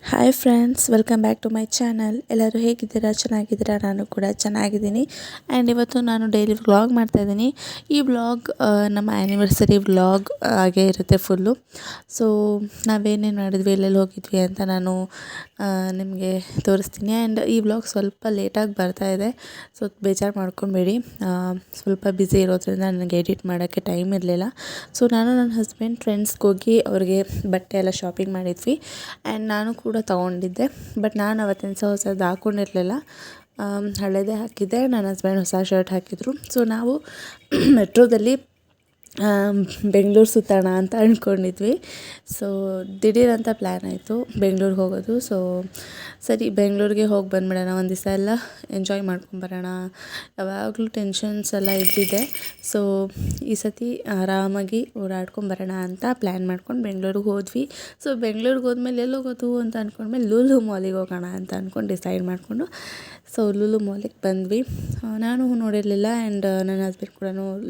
Hi friends, welcome back to my channel. ಎಲ್ಲರೂ ಹೇಗಿದ್ದೀರಾ? ಚೆನ್ನಾಗಿದ್ದೀರಾ? ನಾನು ಕೂಡ ಚೆನ್ನಾಗಿದ್ದೀನಿ. ಆ್ಯಂಡ್ ಇವತ್ತು ನಾನು ಡೈಲಿ ವ್ಲಾಗ್ ಮಾಡ್ತಾಯಿದ್ದೀನಿ. ಈ ವ್ಲಾಗ್ ನಮ್ಮ ಆ್ಯನಿವರ್ಸರಿ ವ್ಲಾಗ್ ಆಗೇ ಇರುತ್ತೆ ಫುಲ್ಲು. ಸೊ ನಾವೇನೇನು ಮಾಡಿದ್ವಿ, ಎಲ್ಲೆಲ್ಲಿ ಹೋಗಿದ್ವಿ ಅಂತ ನಾನು ನಿಮಗೆ ತೋರಿಸ್ತೀನಿ. ಆ್ಯಂಡ್ ಈ ವ್ಲಾಗ್ ಸ್ವಲ್ಪ ಲೇಟಾಗಿ ಬರ್ತಾಯಿದೆ, ಸೊ ಬೇಜಾರು ಮಾಡ್ಕೊಬೇಡಿ. ಸ್ವಲ್ಪ ಬ್ಯುಸಿ ಇರೋದ್ರಿಂದ ನನಗೆ ಎಡಿಟ್ ಮಾಡೋಕ್ಕೆ ಟೈಮ್ ಇರಲಿಲ್ಲ. ಸೊ ನಾನು ನನ್ನ ಹಸ್ಬೆಂಡ್ ಫ್ರೆಂಡ್ಸ್ಗೆ ಹೋಗಿ ಅವ್ರಿಗೆ ಬಟ್ಟೆ ಎಲ್ಲ ಶಾಪಿಂಗ್ ಮಾಡಿದ್ವಿ. ಆ್ಯಂಡ್ ನಾನು ಕೂಡ ತೊಗೊಂಡಿದ್ದೆ, ಬಟ್ ನಾನು ಅವತ್ತಿನ ಹೊಸದು ಹಾಕ್ಕೊಂಡಿರಲಿಲ್ಲ, ಹಳೇದೇ ಹಾಕಿದ್ದೆ. ನನ್ನ ಹಸ್ಬೆಂಡ್ ಹೊಸ ಶರ್ಟ್ ಹಾಕಿದ್ರು. ಸೊ ನಾವು ಮೆಟ್ರೋದಲ್ಲಿ ಬೆಂಗಳೂರು ಸುತ್ತೋಣ ಅಂತ ಅಂದ್ಕೊಂಡಿದ್ವಿ. ಸೊ ದಿಢೀರಂತ ಪ್ಲ್ಯಾನ್ ಆಯಿತು ಬೆಂಗಳೂರಿಗೆ ಹೋಗೋದು. ಸೊ ಸರಿ, ಬೆಂಗಳೂರಿಗೆ ಹೋಗಿ ಬಂದುಬಿಡೋಣ, ಒಂದು ದಿವಸ ಎಲ್ಲ ಎಂಜಾಯ್ ಮಾಡ್ಕೊಂಬರೋಣ. ಯಾವಾಗಲೂ ಟೆನ್ಷನ್ಸ್ ಎಲ್ಲ ಇದ್ದಿದೆ. ಸೊ ಈ ಸತಿ ಆರಾಮಾಗಿ ಓಡಾಡ್ಕೊಂಬರೋಣ ಅಂತ ಪ್ಲ್ಯಾನ್ ಮಾಡ್ಕೊಂಡು ಬೆಂಗಳೂರಿಗೆ ಹೋದ್ವಿ. ಸೊ ಬೆಂಗಳೂರಿಗೆ ಹೋದ್ಮೇಲೆ ಎಲ್ಲಿ ಹೋಗೋದು ಅಂತ ಅಂದ್ಕೊಂಡ್ಮೇಲೆ ಲೂಲು ಮಾಲಿಗೆ ಹೋಗೋಣ ಅಂತ ಅಂದ್ಕೊಂಡು ಡಿಸೈಡ್ ಮಾಡಿಕೊಂಡು ಸೊ ಲೂಲು ಮಾಲಿಗೆ ಬಂದ್ವಿ. ನಾನು ನೋಡಿರಲಿಲ್ಲ, ಆ್ಯಂಡ್ ನನ್ನ ಹಸ್ಬೆಂಡ್ ಕೂಡ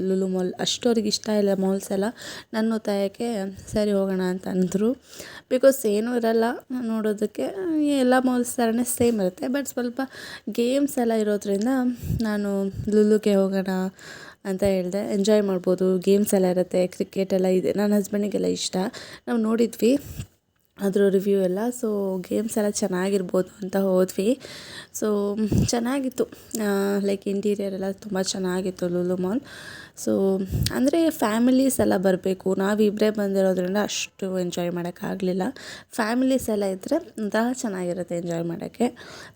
ಲೂಲು ಮಾಲ್ ಅಷ್ಟು ಅವ್ರಿಗೆ ಇಷ್ಟ ಇಲ್ಲ ಮಾಲ್ಸ್ ಎಲ್ಲ. ನನ್ನ ಒತ್ತಾಯಕ್ಕೆ ಸರಿ ಹೋಗೋಣ ಅಂತ ಅಂದರು. ಬಿಕಾಸ್ ಏನೂ ಇರೋಲ್ಲ ನೋಡೋದಕ್ಕೆ, ಎಲ್ಲ ಮಾಲ್ಸ್ ಥರನೇ ಸೇಮ್ ಇರುತ್ತೆ, ಬಟ್ ಸ್ವಲ್ಪ ಗೇಮ್ಸ್ ಎಲ್ಲ ಇರೋದ್ರಿಂದ ನಾನು ಲೂಲುಗೆ ಹೋಗೋಣ ಅಂತ ಹೇಳಿದೆ. ಎಂಜಾಯ್ ಮಾಡ್ಬೋದು, ಗೇಮ್ಸ್ ಎಲ್ಲ ಇರುತ್ತೆ, ಕ್ರಿಕೆಟ್ ಎಲ್ಲ ಇದೆ. ನನ್ನ ಹಸ್ಬೆಂಡಿಗೆಲ್ಲ ಇಷ್ಟ. ನಾವು ನೋಡಿದ್ವಿ ಅದ್ರ ರಿವ್ಯೂ ಎಲ್ಲ. ಸೊ ಗೇಮ್ಸ್ ಎಲ್ಲ ಚೆನ್ನಾಗಿರ್ಬೋದು ಅಂತ ಹೋದ್ವಿ. ಸೊ ಚೆನ್ನಾಗಿತ್ತು, ಲೈಕ್ ಇಂಟೀರಿಯರ್ ಎಲ್ಲ ತುಂಬ ಚೆನ್ನಾಗಿತ್ತು ಲೂಲು ಮಾಲ್. ಸೊ ಅಂದರೆ ಫ್ಯಾಮಿಲೀಸ್ ಎಲ್ಲ ಬರಬೇಕು, ನಾವಿಬ್ಬರೇ ಬಂದಿರೋದ್ರಿಂದ ಅಷ್ಟು ಎಂಜಾಯ್ ಮಾಡೋಕ್ಕಾಗಲಿಲ್ಲ. ಫ್ಯಾಮಿಲೀಸ್ ಎಲ್ಲ ಇದ್ದರೆ ಒಂಥರ ಚೆನ್ನಾಗಿರುತ್ತೆ ಎಂಜಾಯ್ ಮಾಡೋಕ್ಕೆ.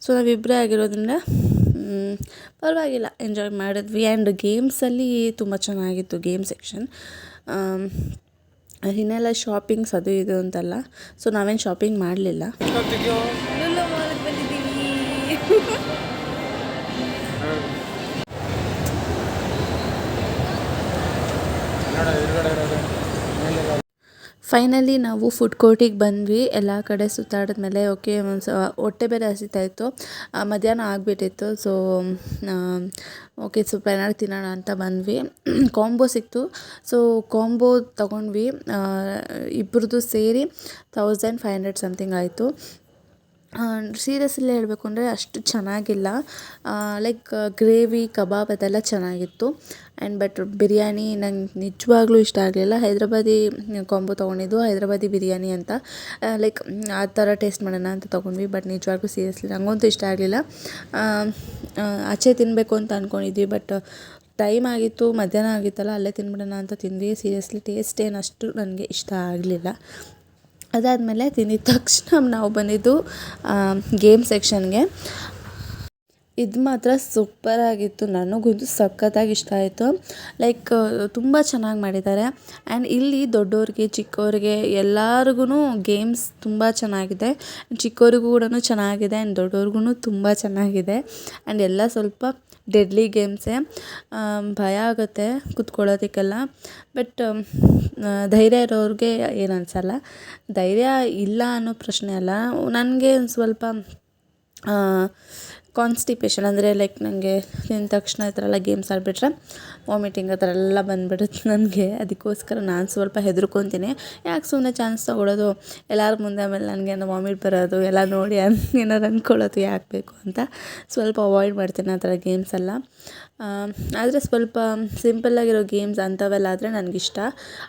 ಸೊ ನಾವಿಬ್ಬರೇ ಆಗಿರೋದ್ರಿಂದ ಪರವಾಗಿಲ್ಲ, ಎಂಜಾಯ್ ಮಾಡಿದ್ವಿ. ಆ್ಯಂಡ್ ಗೇಮ್ಸಲ್ಲಿ ತುಂಬ ಚೆನ್ನಾಗಿತ್ತು ಗೇಮ್ ಸೆಕ್ಷನ್. ಇನ್ನೆಲ್ಲ ಶಾಪಿಂಗ್ಸ್ ಅದು ಇದು ಅಂತಲ್ಲ, ಸೊ ನಾವೇನು ಶಾಪಿಂಗ್ ಮಾಡಲಿಲ್ಲ. ಫೈನಲಿ ನಾವು ಫುಡ್ ಕೋರ್ಟಿಗೆ ಬಂದ್ವಿ. ಎಲ್ಲ ಕಡೆ ಸುತ್ತಾಡಿದ್ಮೇಲೆ ಓಕೆ, ಹೊಟ್ಟೆ ಬೇರೆ ಹಸಿತಾಯಿತ್ತು, ಮಧ್ಯಾಹ್ನ ಆಗಿಬಿಟ್ಟಿತ್ತು. ಸೊ ಓಕೆ, ಸ್ವಲ್ಪ ಏನಾದ್ರು ತಿನ್ನೋಣ ಅಂತ ಬಂದ್ವಿ. ಕಾಂಬೋ ಸಿಕ್ತು, ಸೊ ಕಾಂಬೋ ತೊಗೊಂಡ್ವಿ. ಇಬ್ಬರದು ಸೇರಿ 1500 ಸಮಥಿಂಗ್ ಆಯಿತು. ಸೀರಿಯಸ್ಲಿ ಹೇಳಬೇಕು ಅಂದರೆ ಅಷ್ಟು ಚೆನ್ನಾಗಿಲ್ಲ. ಲೈಕ್ ಗ್ರೇವಿ, ಕಬಾಬ್ ಅದೆಲ್ಲ ಚೆನ್ನಾಗಿತ್ತು. ಆ್ಯಂಡ್ ಬಟ್ ಬಿರಿಯಾನಿ ನಂಗೆ ನಿಜವಾಗ್ಲೂ ಇಷ್ಟ ಆಗಲಿಲ್ಲ. ಹೈದ್ರಾಬಾದಿ ಕಾಂಬೋ ತೊಗೊಂಡಿದ್ದು, ಹೈದ್ರಾಬಾದಿ ಬಿರಿಯಾನಿ ಅಂತ, ಲೈಕ್ ಆ ಥರ ಟೇಸ್ಟ್ ಮಾಡೋಣ ಅಂತ ತೊಗೊಂಡ್ವಿ. ಬಟ್ ನಿಜವಾಗ್ಲೂ ಸೀರಿಯಸ್ಲಿ ನನಗಂತೂ ಇಷ್ಟ ಆಗಲಿಲ್ಲ. ಆಚೆ ತಿನ್ನಬೇಕು ಅಂತ ಅಂದ್ಕೊಂಡಿದ್ವಿ, ಬಟ್ ಟೈಮ್ ಆಗಿತ್ತು, ಮಧ್ಯಾಹ್ನ ಆಗಿತ್ತಲ್ಲ, ಅಲ್ಲೇ ತಿನ್ಬಿಡೋಣ ಅಂತ ತಿಂದ್ವಿ. ಸೀರಿಯಸ್ಲಿ ಟೇಸ್ಟ್ ಏನು ಅಷ್ಟು ನನಗೆ ಇಷ್ಟ ಆಗಲಿಲ್ಲ. ಅದಾದಮೇಲೆ ತಿಂದಿದ ತಕ್ಷಣ ನಾವು ಬಂದಿದ್ದು ಗೇಮ್ ಸೆಕ್ಷನ್ಗೆ. ಇದು ಮಾತ್ರ ಸೂಪರಾಗಿತ್ತು, ನನಗಂತೂ ಸಖತ್ತಾಗಿ ಇಷ್ಟ ಆಯಿತು. ಲೈಕ್ ತುಂಬ ಚೆನ್ನಾಗಿ ಮಾಡಿದ್ದಾರೆ. ಆ್ಯಂಡ್ ಇಲ್ಲಿ ದೊಡ್ಡವ್ರಿಗೆ ಚಿಕ್ಕವ್ರಿಗೆ ಎಲ್ಲರಿಗೂ ಗೇಮ್ಸ್ ತುಂಬ ಚೆನ್ನಾಗಿದೆ. ಚಿಕ್ಕವ್ರಿಗೂ ಕೂಡ ಚೆನ್ನಾಗಿದೆ, ಆ್ಯಂಡ್ ದೊಡ್ಡವ್ರಿಗೂ ತುಂಬ ಚೆನ್ನಾಗಿದೆ. ಆ್ಯಂಡ್ ಎಲ್ಲ ಸ್ವಲ್ಪ ಡೆಡ್ಲಿ ಗೇಮ್ಸೇ, ಭಯ ಆಗುತ್ತೆ ಕೂತ್ಕೊಳ್ಳೋದಕ್ಕೆಲ್ಲ. ಬಟ್ ಧೈರ್ಯ ಇರೋರಿಗೆ ಏನು ಅನಿಸಲ್ಲ. ಧೈರ್ಯ ಇಲ್ಲ ಅನ್ನೋ ಪ್ರಶ್ನೆ ಅಲ್ಲ. ನನಗೆ ಸ್ವಲ್ಪ ಕಾನ್ಸ್ಟಿಪೇಷನ್ ಅಂದರೆ ಲೈಕ್ ನನಗೆ ತಿಂದ ತಕ್ಷಣ ಈ ಥರ ಎಲ್ಲ ಗೇಮ್ಸ್ ಆಡಿಬಿಟ್ರೆ ವಾಮಿಟಿಂಗ್ ಆ ಥರ ಎಲ್ಲ ಬಂದುಬಿಡುತ್ತೆ ನನಗೆ. ಅದಕ್ಕೋಸ್ಕರ ನಾನು ಸ್ವಲ್ಪ ಹೆದರ್ಕೊತೀನಿ. ಯಾಕೆ ಸುಮ್ಮನೆ ಚಾನ್ಸ್ ತೊಗೊಳೋದು, ಎಲ್ಲರ ಮುಂದೆ ಆಮೇಲೆ ನನಗೇನೋ ವಾಮಿಟ್ ಬರೋದು ಎಲ್ಲ ನೋಡಿ ಏನಾರು ಅಂದ್ಕೊಳ್ಳೋದು ಯಾಕೆ ಬೇಕು ಅಂತ ಸ್ವಲ್ಪ ಅವಾಯ್ಡ್ ಮಾಡ್ತೀನಿ ಆ ಥರ ಗೇಮ್ಸ್ ಎಲ್ಲ. ಆದರೆ ಸ್ವಲ್ಪ ಸಿಂಪಲ್ಲಾಗಿರೋ ಗೇಮ್ಸ್ ಅಂಥವೆಲ್ಲ ಆದರೆ ನನಗಿಷ್ಟ.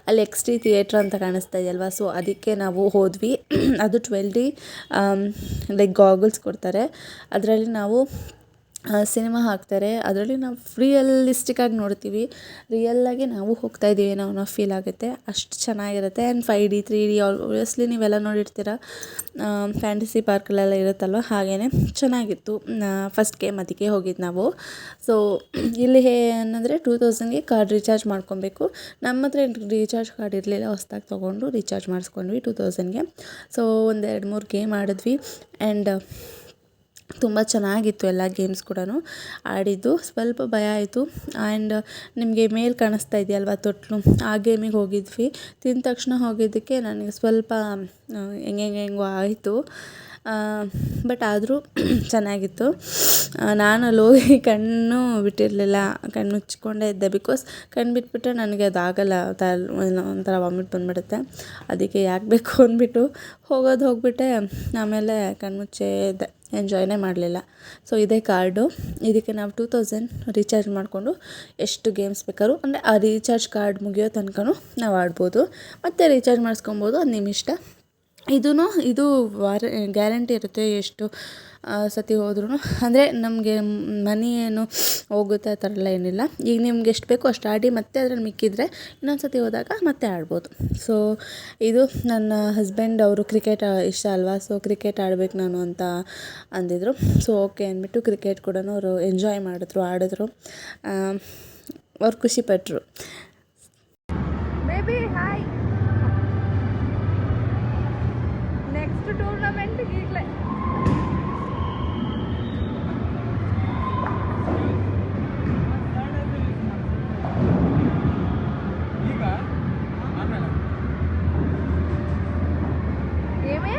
ಅಲ್ಲಿ XT ಥಿಯೇಟ್ರ್ ಅಂತ ಕಾಣಿಸ್ತಾ ಇದೆಯಲ್ವ, ಸೊ ಅದಕ್ಕೆ ನಾವು ಹೋದ್ವಿ. ಅದು 12D ಲೈಕ್ ಗಾಗಲ್ಸ್ ಕೊಡ್ತಾರೆ, ಅದರಲ್ಲಿ ನಾವು ಸಿನಿಮಾ ಹಾಕ್ತಾರೆ. ಅದರಲ್ಲಿ ನಾವು ರಿಯಲಿಸ್ಟಿಕ್ಕಾಗಿ ನೋಡ್ತೀವಿ, ರಿಯಲ್ಲಾಗಿ ನಾವು ಹೋಗ್ತಾಯಿದ್ದೀವಿ ಅನ್ನೋ ಫೀಲ್ ಆಗುತ್ತೆ. ಅಷ್ಟು ಚೆನ್ನಾಗಿರುತ್ತೆ. ಆ್ಯಂಡ್ 5D 3D ಆಬ್ವಿಯಸ್ಲಿ ನೀವೆಲ್ಲ ನೋಡಿರ್ತೀರ, ಫ್ಯಾಂಟಸಿ ಪಾರ್ಕಲ್ಲೆಲ್ಲ ಇರುತ್ತಲ್ವ, ಹಾಗೇ ಚೆನ್ನಾಗಿತ್ತು. ಫಸ್ಟ್ ಗೇಮ್ ಅದಕ್ಕೆ ಹೋಗಿದ್ದು ನಾವು. ಸೊ ಇಲ್ಲಿ ಏನಂದರೆ 2000ಗೆ ಕಾರ್ಡ್ ರೀಚಾರ್ಜ್ ಮಾಡ್ಕೊಬೇಕು. ನಮ್ಮ ಹತ್ರ ರೀಚಾರ್ಜ್ ಕಾರ್ಡ್ ಇರಲಿಲ್ಲ, ಹೊಸ್ದಾಗಿ ತೊಗೊಂಡು ರೀಚಾರ್ಜ್ ಮಾಡಿಸ್ಕೊಂಡ್ವಿ 2000ಗೆ. ಸೊ 1-2-3 ಗೇಮ್ ಆಡಿದ್ವಿ. ಆ್ಯಂಡ್ ತುಂಬ ಚೆನ್ನಾಗಿತ್ತು ಎಲ್ಲ ಗೇಮ್ಸ್ ಕೂಡ ಆಡಿದ್ದು. ಸ್ವಲ್ಪ ಭಯ ಆಯಿತು. ಆ್ಯಂಡ್ ನಿಮಗೆ ಮೇಲೆ ಕಾಣಿಸ್ತಾ ಇದೆಯಲ್ವ ತೊಟ್ಲು, ಆ ಗೇಮಿಗೆ ಹೋಗಿದ್ವಿ. ತಿಂದ ತಕ್ಷಣ ಹೋಗಿದ್ದಕ್ಕೆ ನನಗೆ ಸ್ವಲ್ಪ ಹೆಂಗೋ ಆಯಿತು. ಬಟ್ ಆದರೂ ಚೆನ್ನಾಗಿತ್ತು. ನಾನು ಅಲ್ಲಿ ಹೋಗಿ ಕಣ್ಣು ಬಿಟ್ಟಿರಲಿಲ್ಲ, ಕಣ್ಣು ಮುಚ್ಕೊಂಡೇ ಇದ್ದೆ. ಬಿಕಾಸ್ ಕಣ್ಣು ಬಿಟ್ಬಿಟ್ರೆ ನನಗೆ ಅದಾಗಲ್ಲ, ಒಂಥರ ವಾಮಿಟ್ ಬಂದುಬಿಡುತ್ತೆ. ಅದಕ್ಕೆ ಯಾಕೆ ಬೇಕು ಅಂದ್ಬಿಟ್ಟು ಹೋಗ್ಬಿಟ್ಟೆ. ಆಮೇಲೆ ಕಣ್ಮುಚ್ಚೇ ಇದ್ದೆ, ಎಂಜಾಯ್ನೇ ಮಾಡಲಿಲ್ಲ. ಸೊ ಇದೇ ಕಾರ್ಡು. ಇದಕ್ಕೆ ನಾವು 2000 ರೀಚಾರ್ಜ್ ಮಾಡಿಕೊಂಡು ಎಷ್ಟು ಗೇಮ್ಸ್ ಬೇಕಾದ್ರೂ, ಅಂದರೆ ಆ ರೀಚಾರ್ಜ್ ಕಾರ್ಡ್ ಮುಗಿಯೋ ತನಕನೂ ನಾವು ಆಡ್ಬೋದು. ಮತ್ತು ರೀಚಾರ್ಜ್ ಮಾಡಿಸ್ಕೊಬೋದು, ಅದು ನಿಮ್ಮ ಇಷ್ಟ. ಇದು ಗ್ಯಾರಂಟಿ ಇರುತ್ತೆ, ಎಷ್ಟು ಸತಿ ಹೋದ್ರೂ. ಅಂದರೆ ನಮಗೆ ಮನಿ ಏನು ಹೋಗುತ್ತೆ ಆ ಥರ ಎಲ್ಲ ಏನಿಲ್ಲ. ಈಗ ನಿಮ್ಗೆ ಎಷ್ಟು ಬೇಕೋ ಅಷ್ಟು ಆಡಿ, ಮತ್ತೆ ಅದ್ರಲ್ಲಿ ಮಿಕ್ಕಿದ್ರೆ ಇನ್ನೊಂದು ಸತಿ ಹೋದಾಗ ಮತ್ತೆ ಆಡ್ಬೋದು. ಸೊ ಇದು ನನ್ನ ಹಸ್ಬೆಂಡ್, ಅವರು ಕ್ರಿಕೆಟ್ ಇಷ್ಟ ಅಲ್ವಾ, ಸೊ ಕ್ರಿಕೆಟ್ ಆಡ್ಬೇಕು ನಾನು ಅಂತ ಅಂದಿದ್ರು. ಸೊ ಓಕೆ ಅಂದ್ಬಿಟ್ಟು ಕ್ರಿಕೆಟ್ ಕೂಡ ಅವರು ಎಂಜಾಯ್ ಆಡಿದ್ರು. ಅವ್ರು ಖುಷಿಪಟ್ಟರು. ಬೇಬಿ ಹಾಯ್, ನೆಕ್ಸ್ಟ್ ಟೂರ್ನಮೆಂಟ್ ಈಗಲೇ ఏమే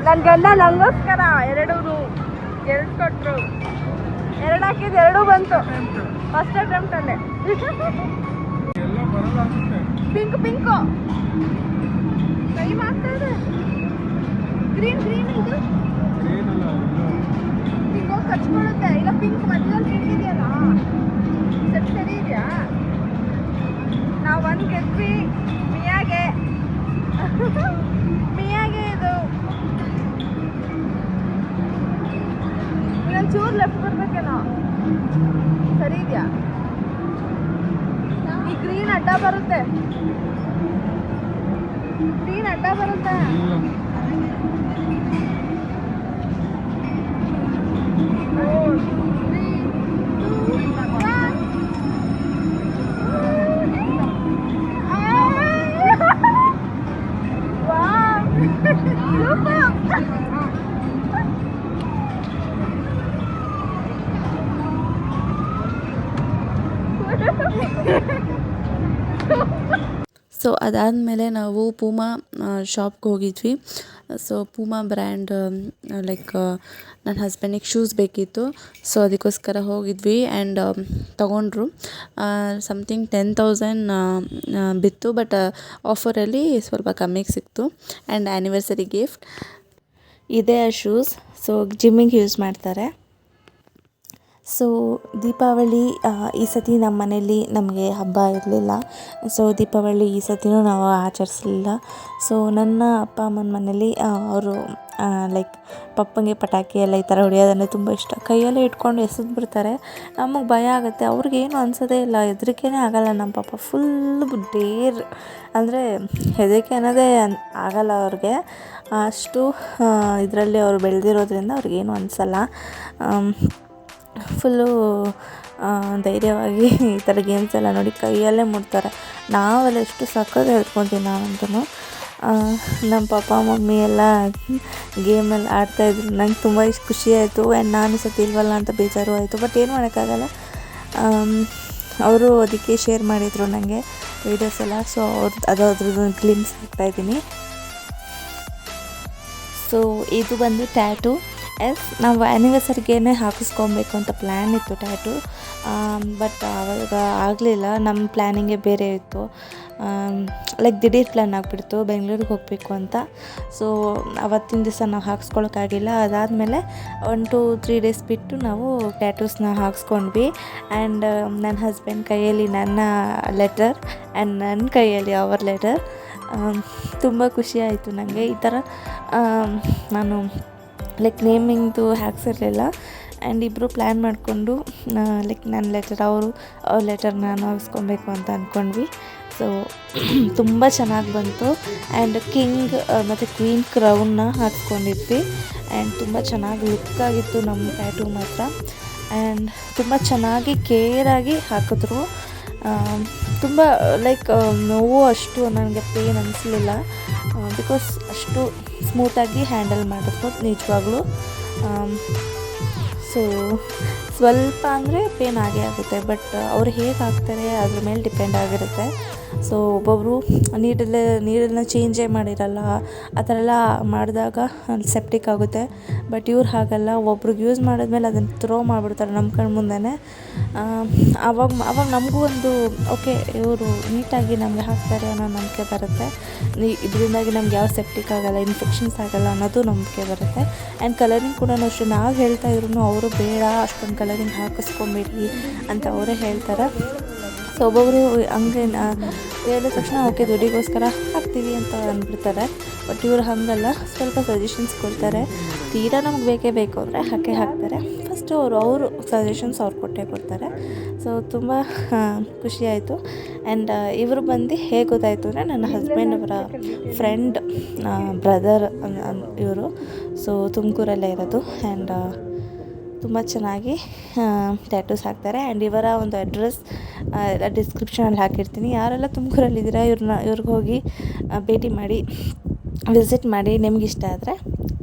ನನ್ನ ಗಂಡ ನಂಗೋಸ್ಕರ 2 ಗೆಲ್ಸ್ಕೊಟ್ರು. 2 ಹಾಕಿದ್ದು 2 ಬಂತು ಫಸ್ಟ್ ಅಟೆಂಪ್ಟ್ ಅಲ್ಲೇ. ಪಿಂಕು ಟೈಮ್ ಆಗ್ತಾ ಇದೆ. ಗ್ರೀನ್ ಇದು ಹಿಂಗೆ ಹೋಗಿ ಕಚ್ಕೊಳ್ಳುತ್ತೆ. ಇಲ್ಲ ಪಿಂಕ್ ಮಧ್ಯದಲ್ಲಿ ಹಿಡಿದಿದೆಯಲ್ಲ, ಸರಿ ಇದೆಯಾ? ನಾವು 1 ಗೆದ್ವಿ. ಮಿಯಾಗೆ ಇದು ಚೂರು ಲೆಫ್ಟ್ ಬರ್ಬೇಕೇನೋ. ಸರಿ ಇದೆಯಾ? ಈ ಗ್ರೀನ್ ಅಡ್ಡ ಬರುತ್ತೆ. ಸೊ ಅದಾದಮೇಲೆ ನಾವು ಪೂಮಾ ಶಾಪ್ಗೆ ಹೋಗಿದ್ವಿ. ಸೊ ಪೂಮಾ ಬ್ರ್ಯಾಂಡ್, ಲೈಕ್ ನನ್ನ ಹಸ್ಬೆಂಡಿಗೆ ಶೂಸ್ ಬೇಕಿತ್ತು. ಸೊ ಅದಕ್ಕೋಸ್ಕರ ಹೋಗಿದ್ವಿ ಆ್ಯಂಡ್ ತೊಗೊಂಡ್ರು. ಸಮಥಿಂಗ್ 10,000 ಬಿತ್ತು, ಬಟ್ ಆಫರಲ್ಲಿ ಸ್ವಲ್ಪ ಕಮ್ಮಿಗೆ ಸಿಕ್ತು. ಆ್ಯಂಡ್ ಆ್ಯನಿವರ್ಸರಿ ಗಿಫ್ಟ್ ಇದೆ ಆ ಶೂಸ್. ಸೊ ಜಿಮ್ಮಿಗೆ ಯೂಸ್ ಮಾಡ್ತಾರೆ. ಸೊ ದೀಪಾವಳಿ ಈ ಸತಿ ನಮ್ಮ ಮನೇಲಿ ನಮಗೆ ಹಬ್ಬ ಇರಲಿಲ್ಲ. ಸೊ ದೀಪಾವಳಿ ಈ ಸತಿನೂ ನಾವು ಆಚರಿಸಲಿಲ್ಲ. ಸೊ ನನ್ನ ಅಪ್ಪ ಅಮ್ಮನ ಮನೇಲಿ ಅವರು ಲೈಕ್ ಪಪ್ಪಂಗೆ ಪಟಾಕಿ ಎಲ್ಲ ಈ ಥರ ಹೊಡೆಯೋದಂದರೆ ತುಂಬ ಇಷ್ಟ. ಕೈಯಲ್ಲೇ ಇಟ್ಕೊಂಡು ಎಸೆದು ಬಿಡ್ತಾರೆ. ನಮಗೆ ಭಯ ಆಗುತ್ತೆ, ಅವ್ರಿಗೇನು ಅನಿಸೋದೇ ಇಲ್ಲ, ಹೆದರಿಕೆನೇ ಆಗೋಲ್ಲ. ನಮ್ಮ ಪಾಪ ಫುಲ್ ಡೇರ್, ಅಂದರೆ ಹೆದರಿಕೆ ಅನ್ನೋದೇ ಆಗಲ್ಲ ಅವ್ರಿಗೆ. ಅಷ್ಟು ಇದರಲ್ಲಿ ಅವರು ಬೆಳೆದಿರೋದ್ರಿಂದ ಅವ್ರಿಗೇನು ಅನಿಸಲ್ಲ. ಫುಲ್ಲು ಧೈರ್ಯವಾಗಿ ಈ ಥರ ಗೇಮ್ಸ್ ಎಲ್ಲ ನೋಡಿ ಕೈಯಲ್ಲೇ ಮುಡ್ತಾರೆ. ನಾವೆಲ್ಲ ಎಷ್ಟು ಸಕ್ಕತ್ ಹೇಳ್ಕೊತೀನಿ ನಾನಂತೂ. ನಮ್ಮ ಪಾಪ ಮಮ್ಮಿ ಎಲ್ಲ ಗೇಮೆಲ್ಲ ಆಡ್ತಾಯಿದ್ರು. ನಂಗೆ ತುಂಬ ಖುಷಿ ಆಯಿತು. ಆ್ಯಂಡ್ ನಾನು ಸತಿ ಇಲ್ವಲ್ಲ ಅಂತ ಬೇಜಾರು ಆಯಿತು. ಬಟ್ ಏನು ಮಾಡೋಕ್ಕಾಗಲ್ಲ, ಅವರು ಅದಕ್ಕೆ ಶೇರ್ ಮಾಡಿದರು ನನಗೆ ವೀಡಿಯೋಸ್ ಎಲ್ಲ. ಸೊ ಅದ್ರದ್ದು ಗ್ಲಿಮ್ಸ್ ಹಾಕ್ತಾಯಿದ್ದೀನಿ. ಸೊ ಇದು ಬಂದು ಟ್ಯಾಟು. ನಾವು ಆ್ಯನಿವರ್ಸರಿಗೇನೆ ಹಾಕಿಸ್ಕೊಬೇಕು ಅಂತ ಪ್ಲ್ಯಾನ್ ಇತ್ತು ಟ್ಯಾಟು. ಬಟ್ ಆವಾಗ ಆಗಲಿಲ್ಲ. ನಮ್ಮ ಪ್ಲ್ಯಾನಿಂಗೇ ಬೇರೆ ಇತ್ತು. ಲೈಕ್ ದಿಢೀರ್ ಪ್ಲ್ಯಾನ್ ಆಗಿಬಿಡ್ತು ಬೆಂಗಳೂರಿಗೆ ಹೋಗಬೇಕು ಅಂತ. ಸೊ ಅವತ್ತಿನ ದಿವಸ ನಾವು ಹಾಕ್ಸ್ಕೊಳಕ್ಕಾಗಿಲ್ಲ. ಅದಾದಮೇಲೆ 1-2-3 ಡೇಸ್ ಬಿಟ್ಟು ನಾವು ಟ್ಯಾಟೂಸ್ನ ಹಾಕ್ಸ್ಕೊಂಡ್ವಿ. ಆ್ಯಂಡ್ ನನ್ನ ಹಸ್ಬೆಂಡ್ ಕೈಯಲ್ಲಿ ನನ್ನ ಲೆಟರ್ ಆ್ಯಂಡ್ ನನ್ನ ಕೈಯಲ್ಲಿ ಅವರ ಲೆಟರ್. ತುಂಬ ಖುಷಿ ಆಯಿತು ನನಗೆ. ಈ ಥರ ನಾನು ಲೈಕ್ ನೇಮಿಂಗ್ದು ಹಾಕ್ಸಿರ್ಲಿಲ್ಲ. ಆ್ಯಂಡ್ ಇಬ್ಬರು ಪ್ಲ್ಯಾನ್ ಮಾಡಿಕೊಂಡು ಲೈಕ್ ನನ್ನ ಲೆಟರ್ ಅವ್ರ ಲೆಟರ್ ನಾನು ಹಾಕ್ಸ್ಕೊಬೇಕು ಅಂತ ಅಂದ್ಕೊಂಡ್ವಿ. ಸೊ ತುಂಬ ಚೆನ್ನಾಗಿ ಬಂತು. ಆ್ಯಂಡ್ ಕಿಂಗ್ ಮತ್ತು ಕ್ವೀನ್ ಕ್ರೌನ್ನ ಹಾಕ್ಸ್ಕೊಂಡಿದ್ವಿ. ಆ್ಯಂಡ್ ತುಂಬ ಚೆನ್ನಾಗಿ ಲುಕ್ ಆಗಿತ್ತು ನಮ್ಮ ಟ್ಯಾಟೂ ಮಾತ್ರ. ಆ್ಯಂಡ್ ತುಂಬ ಚೆನ್ನಾಗಿ ಕೇರಾಗಿ ಹಾಕಿದ್ರು. ತುಂಬ ಲೈಕ್ ನೋವು ಅಷ್ಟು ನನಗೆ ಪೇನ್ ಅನಿಸ್ಲಿಲ್ಲ, ಬಿಕಾಸ್ ಅಷ್ಟು ಸ್ಮೂತಾಗಿ ಹ್ಯಾಂಡಲ್ ಮಾಡಿದ್ರು ನಿಜವಾಗ್ಲೂ. ಸೊ ಸ್ವಲ್ಪ ಅಂದರೆ ಪೇನ್ ಆಗೇ ಆಗುತ್ತೆ, ಬಟ್ ಅವ್ರು ಹೇಗೆ ಹಾಕ್ತಾರೆ ಅದ್ರ ಮೇಲೆ ಡಿಪೆಂಡ್ ಆಗಿರುತ್ತೆ. ಸೊ ಒಬ್ಬೊಬ್ಬರು ನೀರನ್ನು ಚೇಂಜೇ ಮಾಡಿರಲ್ಲ, ಆ ಥರ ಎಲ್ಲ ಮಾಡಿದಾಗ ಸೆಪ್ಟಿಕ್ ಆಗುತ್ತೆ. ಬಟ್ ಇವ್ರು ಹಾಗಲ್ಲ, ಒಬ್ರಿಗೆ ಯೂಸ್ ಮಾಡಿದ್ಮೇಲೆ ಅದನ್ನು ಥ್ರೋ ಮಾಡಿಬಿಡ್ತಾರೆ ನಮ್ಮ ಕಣ್ಣು ಮುಂದೆನೇ. ಆವಾಗ ನಮಗೂ ಒಂದು ಓಕೆ ಇವರು ನೀಟಾಗಿ ನಮಗೆ ಹಾಕ್ತಾರೆ ಅನ್ನೋ ನಂಬಿಕೆ ಬರುತ್ತೆ. ಇದರಿಂದಾಗಿ ನಮ್ಗೆ ಯಾವ ಸೆಪ್ಟಿಕ್ ಆಗೋಲ್ಲ, ಇನ್ಫೆಕ್ಷನ್ಸ್ ಆಗೋಲ್ಲ ಅನ್ನೋದು ನಂಬಿಕೆ ಬರುತ್ತೆ. ಆ್ಯಂಡ್ ಕಲರಿಂಗ್ ಕೂಡ ಅಷ್ಟೇ, ನಾವು ಹೇಳ್ತಾ ಇದ್ರು ಅವರು ಬೇಡ ಅಷ್ಟೊಂದು ಕಲರಿಂಗ್ ಹಾಕಿಸ್ಕೊಂಬೇಡಿ ಅಂತ ಅವರೇ ಹೇಳ್ತಾರೆ. ಸೊ ಒಬ್ಬೊಬ್ಬರು ಹಂಗೆ ಹೇಳಿದ ತಕ್ಷಣ ಓಕೆ ದುಡ್ಡಿಗೋಸ್ಕರ ಹಾಕ್ತೀವಿ ಅಂತ ಅಂದ್ಬಿಡ್ತಾರೆ. ಬಟ್ ಇವರು ಹಾಗಲ್ಲ, ಸ್ವಲ್ಪ ಸಜೆಷನ್ಸ್ ಕೊಡ್ತಾರೆ. ತೀರಾ ನಮ್ಗೆ ಬೇಕೇ ಬೇಕು ಅಂದರೆ ಹಾಕ್ತಾರೆ. ಫಸ್ಟು ಅವರು ಸಜೆಷನ್ಸ್ ಅವ್ರು ಕೊಟ್ಟೇ ಕೊಡ್ತಾರೆ. ಸೊ ತುಂಬ ಖುಷಿಯಾಯಿತು. ಆ್ಯಂಡ್ ಇವರು ಬಂದು ಹೇಗೆ ಗೊತ್ತಾಯಿತು ಅಂದರೆ ನನ್ನ ಹಸ್ಬೆಂಡ್ ಅವರ ಫ್ರೆಂಡ್ ಬ್ರದರ್ ಇವರು. ಸೊ ತುಮಕೂರಲ್ಲೇ ಇರೋದು. ಆ್ಯಂಡ್ ತುಂಬ ಚೆನ್ನಾಗಿ ಟ್ಯಾಟೂಸ್ ಹಾಕ್ತಾರೆ. ಆ್ಯಂಡ್ ಇವರ ಒಂದು ಅಡ್ರೆಸ್ ಡಿಸ್ಕ್ರಿಪ್ಷನಲ್ಲಿ ಹಾಕಿರ್ತೀನಿ. ಯಾರೆಲ್ಲ ತುಮಕೂರಲ್ಲಿದ್ದೀರಾ ಇವ್ರಿಗೆ ಹೋಗಿ ಭೇಟಿ ಮಾಡಿ, ವಿಸಿಟ್ ಮಾಡಿ. ನಿಮ್ಗೆ ಇಷ್ಟ ಆದರೆ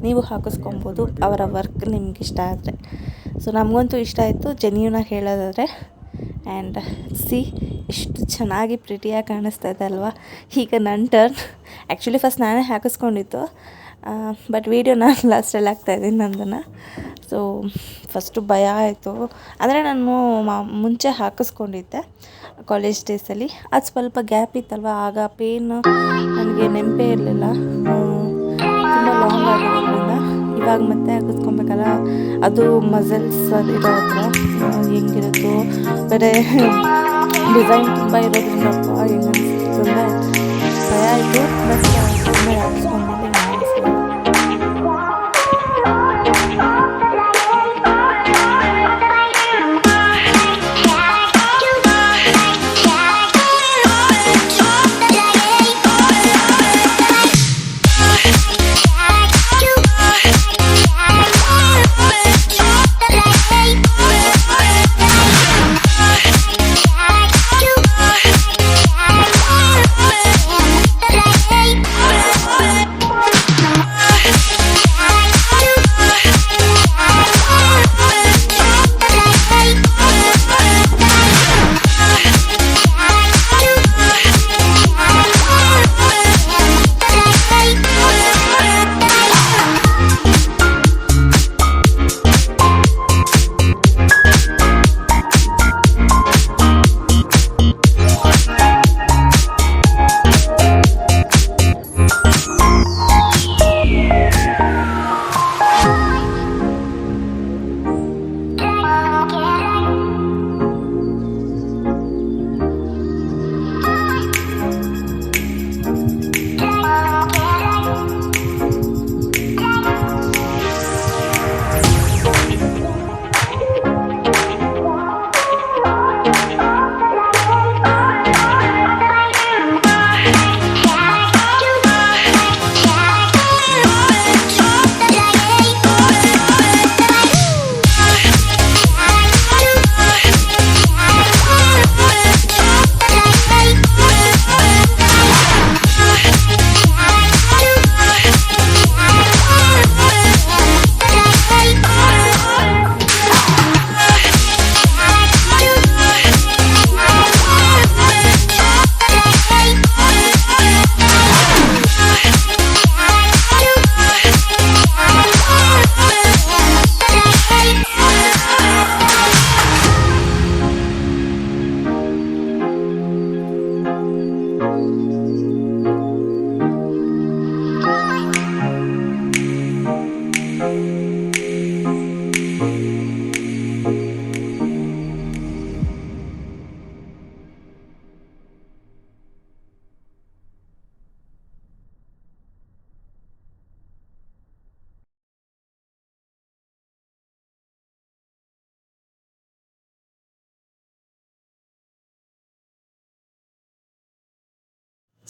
ನೀವು ಹಾಕಿಸ್ಕೊಬೋದು, ಅವರ ವರ್ಕ್ ನಿಮ್ಗೆ ಇಷ್ಟ ಆದರೆ. ಸೊ ನಮಗಂತೂ ಇಷ್ಟ ಆಯಿತು ಜೆನ್ಯೂನಾಗಿ ಹೇಳೋದಾದರೆ. ಆ್ಯಂಡ್ ಎಷ್ಟು ಚೆನ್ನಾಗಿ ಪ್ರಿಟಿಯಾಗಿ ಕಾಣಿಸ್ತಾ ಇದೆ ಅಲ್ವಾ. ಈಗ ನನ್ನ ಟರ್ನ್. ಆ್ಯಕ್ಚುಲಿ ಫಸ್ಟ್ ನಾನೇ ಹಾಕಿಸ್ಕೊಂಡಿತ್ತು, ಬಟ್ ವೀಡಿಯೋ ನಾನು ಲಾಸ್ಟಲ್ಲಿ ಹಾಕ್ತಾಯಿದ್ದೀನಿ ನಂದನ್ನು. ಸೊ ಫಸ್ಟು ಭಯ ಆಯಿತು. ಅಂದರೆ ನಾನು ಮುಂಚೆ ಹಾಕಿಸ್ಕೊಂಡಿದ್ದೆ ಕಾಲೇಜ್ ಡೇಸಲ್ಲಿ. ಅದು ಸ್ವಲ್ಪ ಗ್ಯಾಪ್ ಇತ್ತಲ್ವ, ಆಗ ಪೇನ್ ನನಗೆ ನೆನಪೇ ಇರಲಿಲ್ಲ, ತುಂಬ ಲಾಂಗ್ ಆಗಿರೋದ್ರಿಂದ. ಇವಾಗ ಮತ್ತೆ ಹಾಕಿಸ್ಕೊಬೇಕಲ್ಲ, ಅದು ಮಸಲ್ಸ್ ಅದು ಇರೋ ಹತ್ರ ಹೆಂಗಿರುತ್ತೋ, ಬೇರೆ ಡಿಸೈನ್ ತುಂಬ ಇರೋದ್ರಿಂದ ಹೆಂಗೆ ಅನಿಸ್ತು ಅಂದರೆ ಭಯ ಆಯಿತು. ಬಟ್ ಹಾಕಿಸ್ಕೊಂಡ್ಮೇಲೆ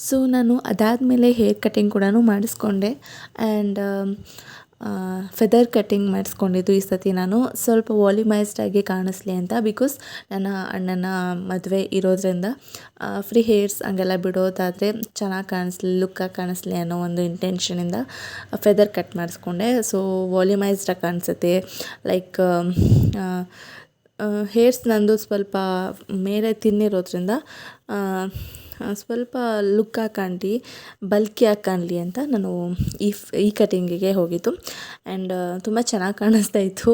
ಸೊ ನಾನು ಅದಾದಮೇಲೆ ಹೇರ್ ಕಟಿಂಗ್ ಕೂಡ ಮಾಡಿಸ್ಕೊಂಡೆ ಆ್ಯಂಡ್ ಫೆದರ್ ಕಟ್ಟಿಂಗ್ ಮಾಡಿಸ್ಕೊಂಡಿದ್ದು ಈ ಸತಿ ನಾನು ಸ್ವಲ್ಪ ವಾಲ್ಯೂಮೈಸ್ಡ್ ಆಗಿ ಕಾಣಿಸ್ಲಿ ಅಂತ. ಬಿಕಾಸ್ ನನ್ನ ಅಣ್ಣನ ಮದುವೆ ಇರೋದ್ರಿಂದ ಫ್ರೀ ಹೇರ್ಸ್ ಹಂಗೆಲ್ಲ ಬಿಡೋದಾದರೆ ಚೆನ್ನಾಗಿ ಕಾಣಿಸ್ಲಿ, ಲುಕ್ಕಾಗಿ ಕಾಣಿಸ್ಲಿ ಅನ್ನೋ ಒಂದು ಇಂಟೆನ್ಷನಿಂದ ಫೆದರ್ ಕಟ್ ಮಾಡಿಸ್ಕೊಂಡೆ. ಸೊ ವಾಲ್ಯೂಮೈಸ್ಡಾಗಿ ಕಾಣಿಸುತ್ತೆ. ಲೈಕ್ ಹೇರ್ಸ್ ನಂದು ಸ್ವಲ್ಪ ಮೇಲೆ ತಿನ್ನಿರೋದ್ರಿಂದ ಸ್ವಲ್ಪ ಲುಕ್ಕಾಗಿ ಕಾಣಲಿ, ಬಲ್ಕಿಯಾಗಿ ಕಾಣಲಿ ಅಂತ ನಾನು ಈ ಕಟಿಂಗಿಗೆ ಹೋಗಿದ್ದು. ಆ್ಯಂಡ್ ತುಂಬ ಚೆನ್ನಾಗಿ ಕಾಣಿಸ್ತಾ ಇತ್ತು.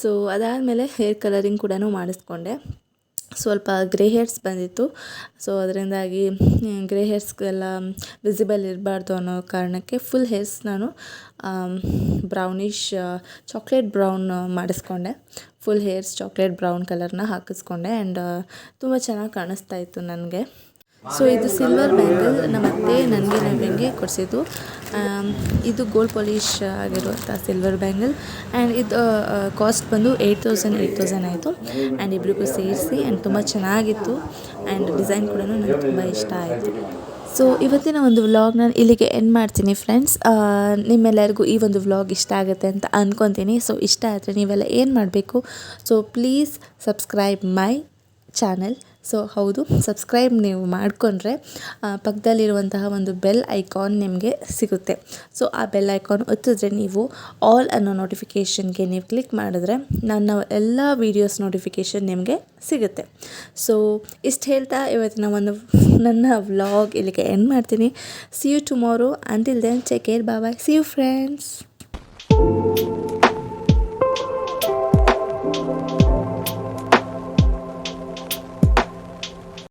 ಸೊ ಅದಾದಮೇಲೆ ಹೇರ್ ಕಲರಿಂಗ್ ಕೂಡ ಮಾಡಿಸ್ಕೊಂಡೆ. ಸ್ವಲ್ಪ ಗ್ರೇ ಹೇರ್ಸ್ ಬಂದಿತ್ತು. ಸೊ ಅದರಿಂದಾಗಿ ಗ್ರೇ ಹೇರ್ಸ್ಗೆಲ್ಲ ವಿಸಿಬಲ್ ಇರಬಾರ್ದು ಅನ್ನೋ ಕಾರಣಕ್ಕೆ ಫುಲ್ ಹೇರ್ಸ್ ನಾನು ಬ್ರೌನಿಷ್ ಚಾಕ್ಲೇಟ್ ಬ್ರೌನ್ ಮಾಡಿಸ್ಕೊಂಡೆ. ಫುಲ್ ಹೇರ್ಸ್ ಚಾಕ್ಲೇಟ್ ಬ್ರೌನ್ ಕಲರ್ನ ಹಾಕಿಸ್ಕೊಂಡೆ ಆ್ಯಂಡ್ ತುಂಬ ಚೆನ್ನಾಗಿ ಕಾಣಿಸ್ತಾ ಇತ್ತು ನನಗೆ. ಸೊ ಇದು ಸಿಲ್ವರ್ ಬ್ಯಾಂಗಲ್ ನಮ್ಮ ಅತ್ತೆ ನನಗೆ ನವ್ಯಂಗೆ ಕೊಡಿಸಿದ್ದು. ಇದು ಗೋಲ್ಡ್ ಪಾಲಿಶ್ ಆಗಿರುವಂಥ ಸಿಲ್ವರ್ ಬ್ಯಾಂಗಲ್ ಆ್ಯಂಡ್ ಇದು ಕಾಸ್ಟ್ ಬಂದು 8,000 ಆಯಿತು. ಆ್ಯಂಡ್ ಇಬ್ಬರಿಗೂ ಸೇರಿಸಿ ಆ್ಯಂಡ್ ತುಂಬ ಚೆನ್ನಾಗಿತ್ತು ಆ್ಯಂಡ್ ಡಿಸೈನ್ ಕೂಡ ನನಗೆ ತುಂಬ ಇಷ್ಟ ಆಯಿತು. ಸೊ ಇವತ್ತಿನ ಒಂದು ವ್ಲಾಗ್ ನಾನು ಇಲ್ಲಿಗೆ ಎಂಡ್ ಮಾಡ್ತೀನಿ ಫ್ರೆಂಡ್ಸ್. ನಿಮ್ಮೆಲ್ಲರಿಗೂ ಈ ಒಂದು ವ್ಲಾಗ್ ಇಷ್ಟ ಆಗುತ್ತೆ ಅಂತ ಅಂದ್ಕೊತೀನಿ. ಸೊ ಇಷ್ಟ ಆದರೆ ನೀವೆಲ್ಲ ಏನು ಮಾಡಬೇಕು, so please subscribe my channel. So ಹೌದು, ಸಬ್ಸ್ಕ್ರೈಬ್ ನೀವು ಮಾಡಿಕೊಂಡ್ರೆ ಪಕ್ಕದಲ್ಲಿರುವಂತಹ ಒಂದು ಬೆಲ್ ಐಕಾನ್ ನಿಮಗೆ ಸಿಗುತ್ತೆ. ಸೊ ಆ ಬೆಲ್ ಐಕಾನ್ ಒತ್ತಿದ್ರೆ ನೀವು ಆಲ್ ಅನ್ನೋ ನೋಟಿಫಿಕೇಷನ್ಗೆ ನೀವು ಕ್ಲಿಕ್ ಮಾಡಿದ್ರೆ ನನ್ನ ಎಲ್ಲ ವೀಡಿಯೋಸ್ ನೋಟಿಫಿಕೇಷನ್ ನಿಮಗೆ ಸಿಗುತ್ತೆ. ಸೊ ಇಷ್ಟು ಹೇಳ್ತಾ ಇವತ್ತಿನ ನನ್ನ ವ್ಲಾಗ್ ಇಲ್ಲಿಗೆ ಎಂಡ್ ಮಾಡ್ತೀನಿ. See you tomorrow. Until then take care. Bye. See you friends.